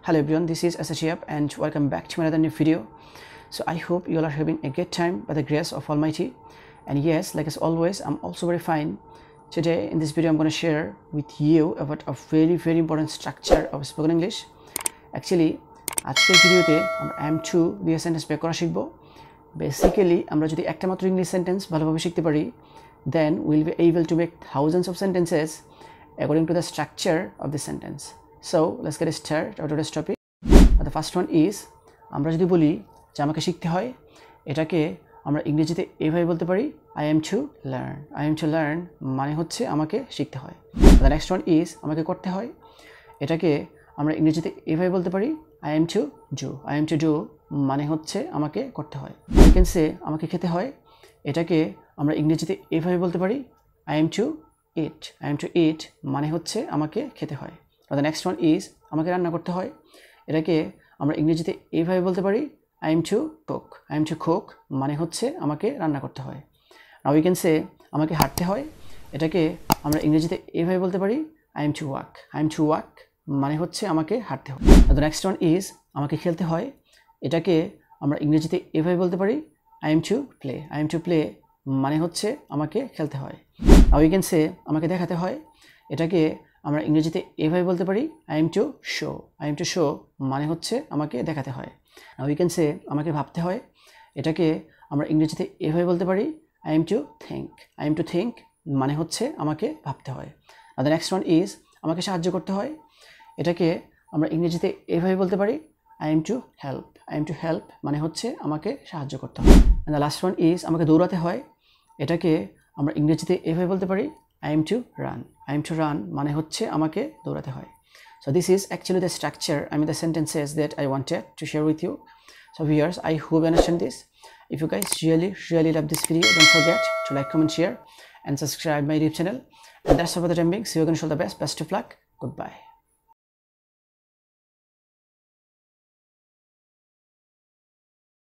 Hello everyone, this is Asachiyap and welcome back to another new video. So I hope you all are having a good time by the grace of Almighty. And yes, like as always, I'm also very fine. Today in this video I'm going to share with you about a very important structure of spoken English. Actually, আজকের ভিডিওতে আমরা am2 দিয়ে sentence বের করা শিখব। Basically আমরা যদি একটা মাত্র ইংলিশ সেন্টেন্স ভালোভাবে শিখতে পারি, then we'll be able to make thousands of sentences according to the structure of the sentence. So let's get started on today's topic. The first one is, আমরা যদি বলি যে আমাকে শিখতে হয়, এটাকে আমরা ইংরেজিতে এভাবে বলতে পারি I am to learn. I am to learn মানে হচ্ছে আমাকে শিখতে হয়। The next one is, আমাকে করতে হয়, এটাকে আমরা ইংরেজিতে এভাবে বলতে পারি I am to do. I am to do মানে হচ্ছে আমাকে করতে হয়। You can say আমাকে খেতে হয়, এটাকে আমরা ইংরেজিতে এভাবে বলতে পারি I am to eat. I am to eat মানে হচ্ছে আমাকে খেতে হয়। The next one is, আমাকে রান্না করতে হয়, এটাকে আমরা ইংরেজিতে এভাবে বলতে পারি I am to cook. I am to cook মানে হচ্ছে আমাকে রান্না করতে হয়। Now we can say আমাকে হাঁটতে হয়, এটাকে আমরা ইংরেজিতে এভাবে বলতে পারি I am to walk. I am to walk মানে হচ্ছে আমাকে হাঁটতে হয়। The next one is, আমাকে খেলতে হয়, এটাকে আমরা ইংরেজিতে এভাবে বলতে পারি I am to play. I am to play মানে হচ্ছে আমাকে খেলতে হয়। Now we can say আমাকে দেখাতে হয়, এটাকে আমরা ইংরেজিতে এভাবে বলতে পারি I am to show. I am to show মানে হচ্ছে আমাকে দেখাতে হয়। Now we can say আমাকে ভাবতে হয়, এটাকে আমরা ইংরেজিতে এভাবে বলতে পারি I am to think. I am to think মানে হচ্ছে আমাকে ভাবতে হয়। Now the next one is, আমাকে সাহায্য করতে হয়, এটাকে আমরা ইংরেজিতে এভাবে বলতে পারি I am to help. I am to help মানে হচ্ছে আমাকে সাহায্য করতে হয়। And the last one is, আমাকে দৌড়াতে হয়, এটাকে আমরা ইংরেজিতে এভাবে বলতে পারি I am to run. I am to run মানে হচ্ছে আমাকে দৌড়াতে হয়। So this is actually the structure, the sentences that I wanted to share with you. So viewers, I hope you understand this. If you guys really love this video, don't forget to like, comment, share and subscribe my YouTube channel. And that's all for the time being. See you again. All the best of luck. Goodbye.